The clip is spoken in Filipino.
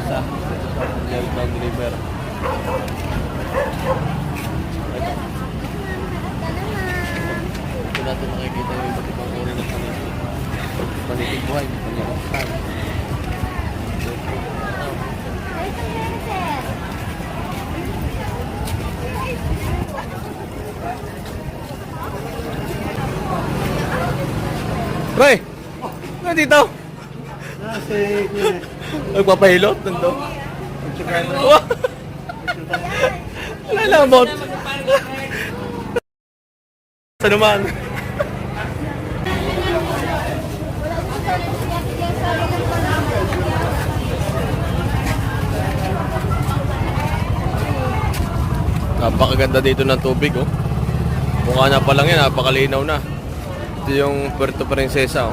Princesa. Yellowstone River. Ito. Ito natin makikita yung iba't ibang uri ng panisig. Panisig buhay, panyarastan. Pre! Ano dito? Nagpapahilot nandun. Wow! Lalamot! Sa naman? Napakaganda dito ng tubig, oh. Mukha na pa lang yan, napakalinaw na. Ito yung Puerto Princesa, oh.